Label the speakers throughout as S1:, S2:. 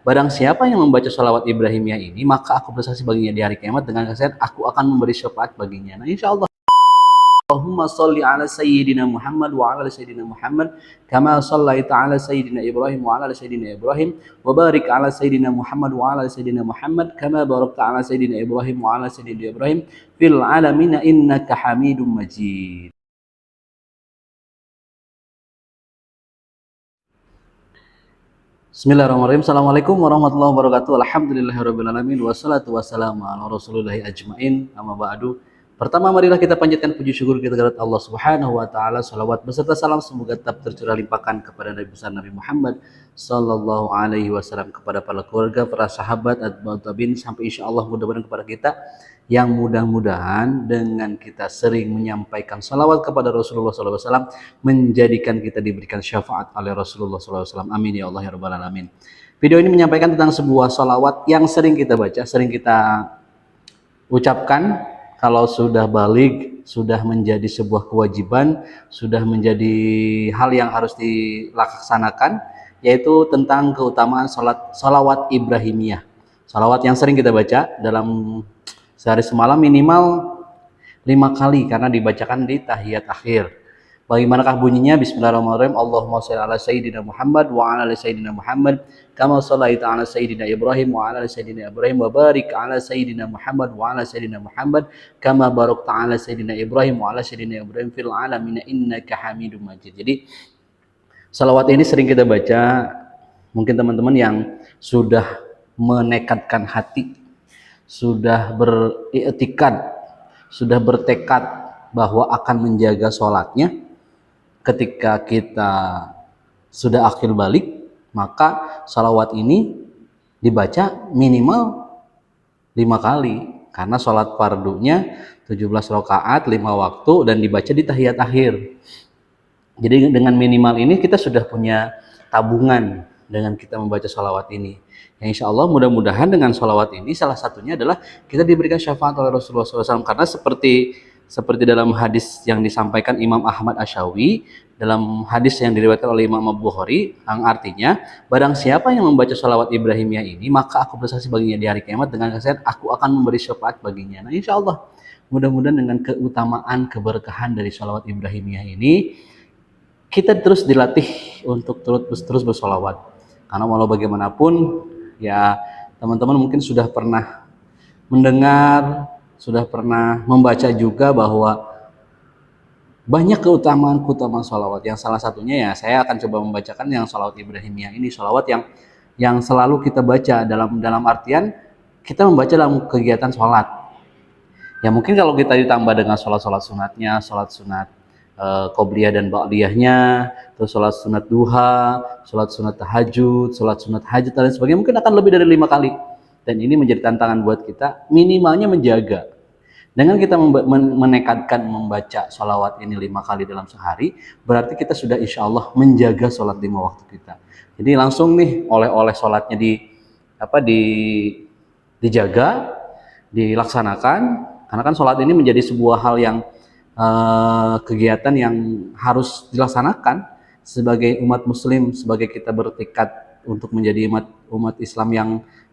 S1: barang siapa yang membaca sholawat Ibrahimiyah ini, maka aku bersaksi baginya di hari kiamat dengan kesaksian aku akan memberi syafaat baginya. Nah, insya Allah. Allahumma salli ala sayyidina Muhammad wa ala sayyidina Muhammad kama sallaita ala sayyidina Ibrahim wa ala sayyidina Ibrahim wa barik ala sayyidina Muhammad wa ala sayyidina Muhammad kama barakta ala sayyidina Ibrahim wa ala sayyidina Ibrahim fil alamin innaka Hamidum Majid. Bismillahirrahmanirrahim. Assalamualaikum warahmatullahi wabarakatuh. Alhamdulillahirabbil alamin wassalatu wassalamu ala rasulillahi ajmain. Amma ba'du. Pertama, marilah kita panjatkan puji syukur kita kepada Allah Subhanahu wa taala. Salawat beserta salam semoga tetap tercurah limpahkan kepada Nabi besar Nabi Muhammad sallallahu alaihi wasallam, kepada para keluarga, para sahabat, atba'ut tabi'in, sampai insyaallah mudah-mudahan kepada kita yang mudah-mudahan dengan kita sering menyampaikan salawat kepada Rasulullah SAW menjadikan kita diberikan syafaat oleh Rasulullah SAW. Amin ya Allah ya rabbal alamin. Video ini menyampaikan tentang sebuah salawat yang sering kita baca, sering kita ucapkan kalau sudah balik, sudah menjadi sebuah kewajiban, sudah menjadi hal yang harus dilaksanakan, yaitu tentang keutamaan salawat Ibrahimiyah. Salawat yang sering kita baca dalam sehari semalam minimal 5 kali karena dibacakan di tahiyat akhir. Bagaimanakah bunyinya? Bismillahirrahmanirrahim. Allahumma shalli ala sayyidina Muhammad wa ala ali sayyidina Muhammad kama shallaita ala sayyidina Ibrahim wa ala ali sayyidina Ibrahim wa barik ala sayyidina Muhammad wa ala sayyidina Muhammad kama barakta ala sayyidina Ibrahim wa ala sayyidina Ibrahim fil alamin innaka Hamidum Majid. Jadi salawat ini sering kita baca. Mungkin teman-teman yang sudah menekadkan hati, sudah beriktikad, sudah bertekad bahwa akan menjaga sholatnya. Ketika kita sudah akhir balik, maka salawat ini dibaca minimal 5 kali. Karena sholat fardunya 17 rakaat, 5 waktu, dan dibaca di tahiyat akhir. Jadi dengan minimal ini kita sudah punya tabungan dengan kita membaca salawat ini. Yang insya Allah mudah-mudahan dengan salawat ini salah satunya adalah kita diberikan syafaat oleh Rasulullah SAW. Karena seperti dalam hadis yang disampaikan Imam Ahmad Asyawi, dalam hadis yang diriwayatkan oleh Imam Abu Bukhari, yang artinya barang siapa yang membaca salawat Ibrahimiyah ini, maka aku bersaksi baginya di hari kiamat dengan kesaksian aku akan memberi syafaat baginya. Nah, insya Allah mudah-mudahan dengan keutamaan keberkahan dari salawat Ibrahimiyah ini kita terus dilatih untuk terus bersolawat. Karena walau bagaimanapun ya, teman-teman mungkin sudah pernah mendengar, sudah pernah membaca juga bahwa banyak keutamaan sholawat. Yang salah satunya ya saya akan coba membacakan yang sholawat Ibrahimiyah ini, sholawat yang selalu kita baca dalam artian kita membaca dalam kegiatan sholat. Ya mungkin kalau kita ditambah dengan sholat sunatnya, sholat sunat qobliyah dan ba'diyahnya, terus sholat sunat duha, sholat sunat tahajud, sholat sunat hajat dan sebagainya, mungkin akan lebih dari 5 kali. Dan ini menjadi tantangan buat kita, minimalnya menjaga. Dengan kita menekadkan membaca sholawat ini 5 kali dalam sehari, berarti kita sudah insya Allah menjaga sholat 5 waktu kita. Jadi langsung nih oleh-oleh sholatnya dijaga, dilaksanakan, karena kan sholat ini menjadi sebuah hal yang kegiatan yang harus dilaksanakan sebagai umat muslim, sebagai kita bertekad untuk menjadi umat Islam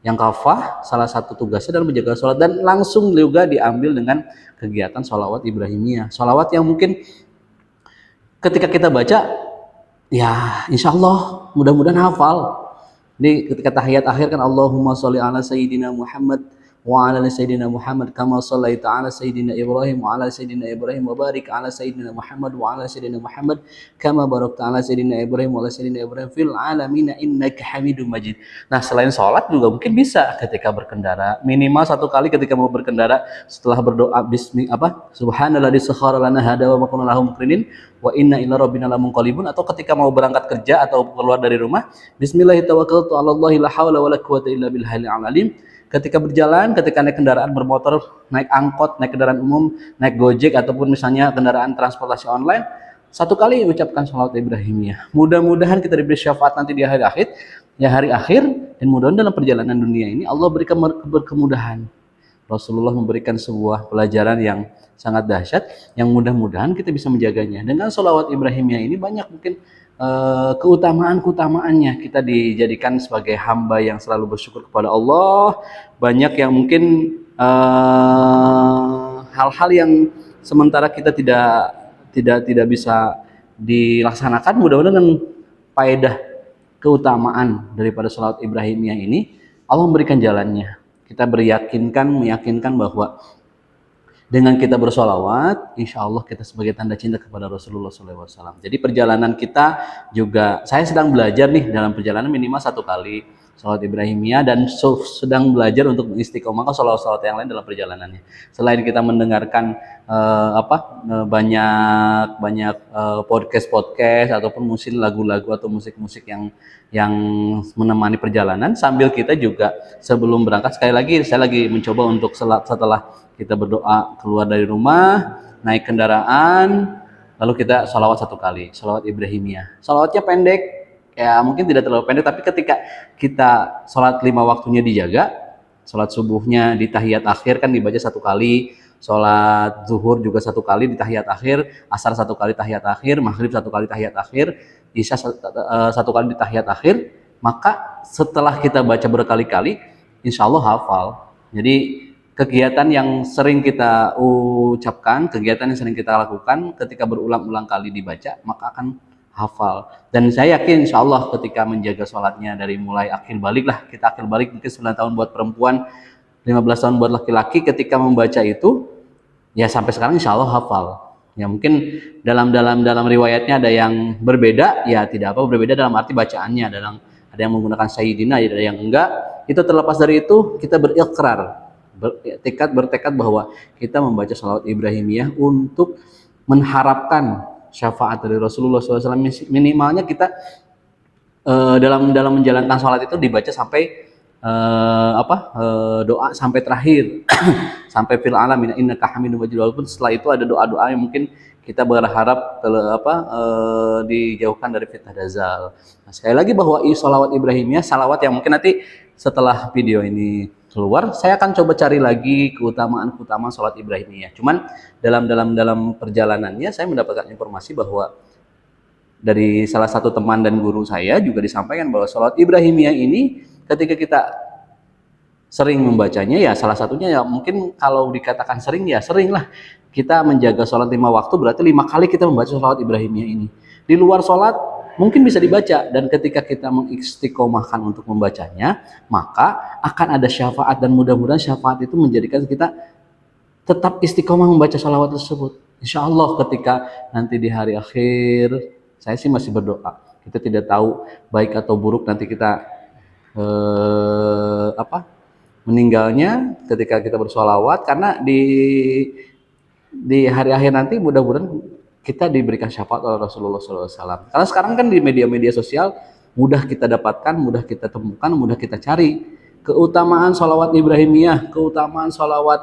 S1: yang kafah. Salah satu tugasnya adalah menjaga sholat, dan langsung juga diambil dengan kegiatan sholawat Ibrahimiyah, sholawat yang mungkin ketika kita baca ya insya Allah mudah-mudahan hafal. Jadi ketika tahiyat akhir kan Allahumma sholli ala sayyidina Muhammad wa ala sayyidina Muhammad kama shallaita ala sayyidina Ibrahim wa ala sayyidina Ibrahim wa barik ala sayyidina Muhammad wa ala sayyidina Muhammad kama barakta ala sayyidina Ibrahim wa ala sayyidina Ibrahim fil alamin innaka Hamidum Majid. Nah, selain sholat juga mungkin bisa ketika berkendara, minimal 1 kali ketika mau berkendara setelah berdoa subhanalladzi sakhkhara lana hada wa ma kunna lahu muqrinin wa inna ila rabbina lamunqalibun, atau ketika mau berangkat kerja atau keluar dari rumah, bismillahirrahmanirrahim, Allahi la haula wala quwwata illa billahil alim. Ketika berjalan, ketika naik kendaraan bermotor, naik angkot, naik kendaraan umum, naik Gojek, ataupun misalnya kendaraan transportasi online, 1 kali ucapkan sholawat Ibrahimiyah. Mudah-mudahan kita diberi syafaat nanti di hari akhir, dan mudah-mudahan dalam perjalanan dunia ini Allah berikan berkemudahan. Rasulullah memberikan sebuah pelajaran yang sangat dahsyat, yang mudah-mudahan kita bisa menjaganya. Dengan sholawat Ibrahimiyah ini banyak mungkin keutamaan-keutamaannya. Kita dijadikan sebagai hamba yang selalu bersyukur kepada Allah. Banyak yang mungkin hal-hal yang sementara kita tidak bisa dilaksanakan, mudah-mudahan dengan faedah keutamaan daripada salat Ibrahimiyah ini Allah memberikan jalannya. Kita meyakinkan bahwa dengan kita bersolawat, insya Allah kita sebagai tanda cinta kepada Rasulullah SAW. Jadi perjalanan kita juga, saya sedang belajar nih dalam perjalanan minimal 1 kali salat Ibrahimiyah dan sedang belajar untuk mengistiqomahkan salawat-salawat yang lain dalam perjalanannya. Selain kita mendengarkan banyak podcast ataupun musik lagu-lagu atau musik-musik yang menemani perjalanan, sambil kita juga sebelum berangkat, sekali lagi saya lagi mencoba untuk setelah kita berdoa keluar dari rumah, naik kendaraan, lalu kita sholawat 1 kali, sholawat Ibrahimiyah. Sholawatnya pendek, ya mungkin tidak terlalu pendek, tapi ketika kita sholat 5 waktunya dijaga, sholat subuhnya di tahiyat akhir kan dibaca 1 kali, sholat zuhur juga 1 kali di tahiyat akhir, asar 1 kali tahiyat akhir, maghrib 1 kali tahiyat akhir, isya 1 kali di tahiyat akhir, maka setelah kita baca berkali-kali, insya Allah hafal. Jadi kegiatan yang sering kita ucapkan, kegiatan yang sering kita lakukan, ketika berulang-ulang kali dibaca, maka akan hafal. Dan saya yakin insya Allah ketika menjaga sholatnya dari mulai akhir balik lah, kita akhir balik mungkin 9 tahun buat perempuan, 15 tahun buat laki-laki, ketika membaca itu, ya sampai sekarang insya Allah hafal. Ya mungkin dalam riwayatnya ada yang berbeda, ya tidak apa, berbeda dalam arti bacaannya, ada yang menggunakan sayyidina, ada yang enggak. Itu terlepas dari itu, kita berikrar, bertekad bahwa kita membaca sholawat Ibrahimiyah untuk mengharapkan syafaat dari Rasulullah SAW. Minimalnya kita dalam menjalankan sholat itu dibaca sampai doa sampai terakhir sampai fil alamin innaka hamidum majid, walaupun setelah itu ada doa-doa yang mungkin kita berharap dijauhkan dari fitnah dazal. Nah, sekali lagi bahwa sholawat Ibrahimiyah, salawat yang mungkin nanti setelah video ini keluar, saya akan coba cari lagi keutamaan sholat Ibrahimiyah. Cuman dalam perjalanannya saya mendapatkan informasi bahwa dari salah satu teman dan guru saya juga disampaikan bahwa sholat Ibrahimiyah ini ketika kita sering membacanya, ya salah satunya ya mungkin kalau dikatakan sering, ya sering lah kita menjaga sholat 5 waktu, berarti 5 kali kita membaca sholat Ibrahimiyah ini. Di luar sholat mungkin bisa dibaca, dan ketika kita mengistiqomahkan untuk membacanya, maka akan ada syafaat, dan mudah-mudahan syafaat itu menjadikan kita tetap istiqomah membaca sholawat tersebut. Insya Allah ketika nanti di hari akhir, saya sih masih berdoa, kita tidak tahu baik atau buruk nanti kita meninggalnya ketika kita bersolawat, karena di hari akhir nanti mudah-mudahan kita diberikan syafaat oleh Rasulullah SAW. Karena sekarang kan di media-media sosial mudah kita dapatkan, mudah kita temukan, mudah kita cari keutamaan sholawat Ibrahimiyah, keutamaan sholawat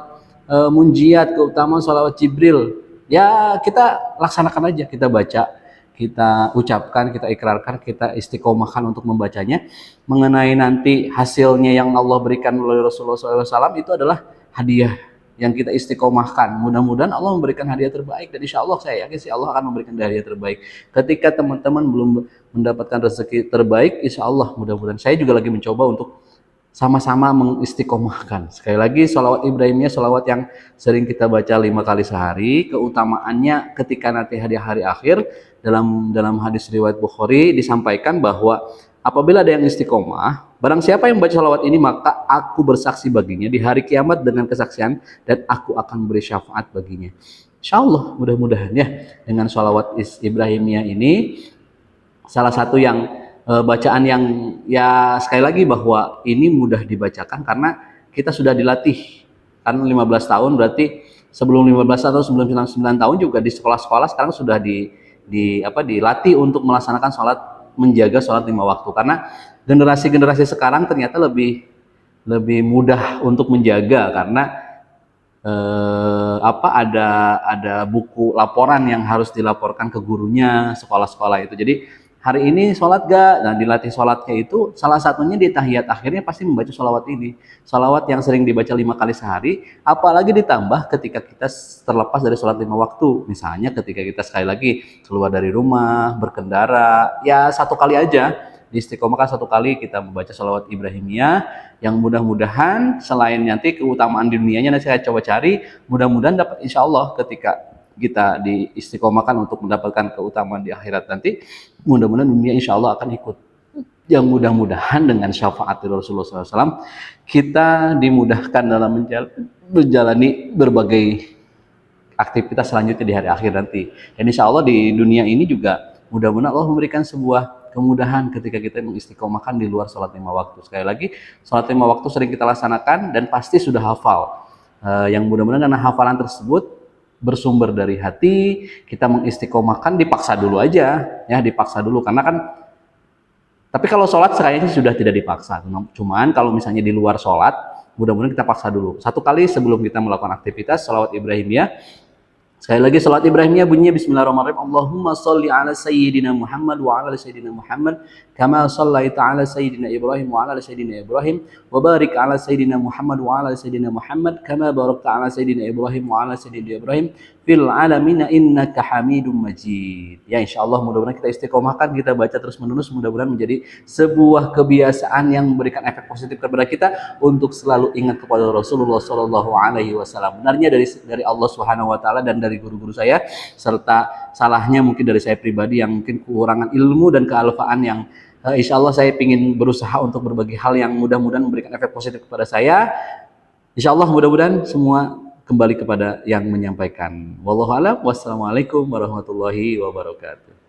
S1: munjiat, keutamaan sholawat Jibril. Ya kita laksanakan aja, kita baca, kita ucapkan, kita ikrarkan, kita istiqomahkan untuk membacanya. Mengenai nanti hasilnya yang Allah berikan oleh Rasulullah SAW itu adalah hadiah yang kita istiqomahkan. Mudah-mudahan Allah memberikan hadiah terbaik, dan insya Allah saya yakin sih Allah akan memberikan hadiah terbaik. Ketika teman-teman belum mendapatkan rezeki terbaik, insya Allah mudah-mudahan saya juga lagi mencoba untuk sama-sama mengistiqomahkan. Sekali lagi, sholawat Ibrahimiyah, sholawat yang sering kita baca 5 kali sehari. Keutamaannya ketika nanti hari akhir, dalam hadis riwayat Bukhari disampaikan bahwa apabila ada yang istiqomah, barang siapa yang membaca sholawat ini, maka aku bersaksi baginya di hari kiamat dengan kesaksian, dan aku akan beri syafaat baginya. Insya Allah mudah-mudahan ya, dengan sholawat Ibrahimiyah ini salah satu yang bacaan yang, ya sekali lagi bahwa ini mudah dibacakan karena kita sudah dilatih. Kan 15 tahun berarti sebelum 15 atau sebelum 9 tahun juga di sekolah-sekolah sekarang sudah dilatih untuk melaksanakan sholat, menjaga sholat 5 waktu. Karena generasi sekarang ternyata lebih mudah untuk menjaga, karena ada buku laporan yang harus dilaporkan ke gurunya sekolah-sekolah itu. Jadi hari ini sholat gak? Nah, dilatih sholatnya itu salah satunya di tahiyat akhirnya pasti membaca sholawat ini. Sholawat yang sering dibaca 5 kali sehari, apalagi ditambah ketika kita terlepas dari sholat 5 waktu. Misalnya ketika kita sekali lagi keluar dari rumah, berkendara, ya 1 kali aja. Diistiqomahkan 1 kali kita membaca sholawat Ibrahimiyah yang mudah-mudahan selain nanti keutamaan di dunianya nanti saya coba cari, mudah-mudahan dapat insya Allah ketika kita diistiqomahkan untuk mendapatkan keutamaan di akhirat nanti, mudah-mudahan dunia insya Allah akan ikut. Yang mudah-mudahan dengan syafaat Rasulullah SAW kita dimudahkan dalam menjalani berbagai aktivitas selanjutnya di hari akhir nanti. Dan insya Allah di dunia ini juga mudah-mudahan Allah memberikan sebuah kemudahan ketika kita mengistiqomahkan di luar sholat 5 waktu. Sekali lagi, sholat 5 waktu sering kita laksanakan dan pasti sudah hafal. Yang mudah-mudahan karena hafalan tersebut bersumber dari hati, kita mengistiqomahkan dipaksa dulu aja, ya dipaksa dulu karena kan. Tapi kalau sholat kayaknya sudah tidak dipaksa. Cuman kalau misalnya di luar sholat, mudah-mudahan kita paksa dulu. 1 kali sebelum kita melakukan aktivitas, sholawat Ibrahimiyah. Sekali lagi salat Ibrahimiyah bunyinya bismillahirrahmanirrahim. Allahumma sholli ala sayyidina Muhammad wa ala sayyidina Muhammad kama shallaita ala sayyidina Ibrahim wa ala sayyidina Ibrahim wa barik ala sayyidina Muhammad wa ala sayyidina Muhammad kama barakta ala sayyidina Ibrahim wa ala sayyidina Ibrahim fil alamin innaka Hamidum Majid. Ya insyaallah mudah-mudahan kita istiqomahkan, kita baca terus-menerus, mudah-mudahan menjadi sebuah kebiasaan yang memberikan efek positif kepada kita untuk selalu ingat kepada Rasulullah sallallahu alaihi wasallam. Benarnya dari Allah Subhanahu wa taala dan dari guru-guru saya, serta salahnya mungkin dari saya pribadi yang mungkin kekurangan ilmu dan kealfaan yang insya Allah saya ingin berusaha untuk berbagi hal yang mudah-mudahan memberikan efek positif kepada saya. Insya Allah mudah-mudahan semua kembali kepada yang menyampaikan. Wallahu a'lam. Wassalamualaikum warahmatullahi wabarakatuh.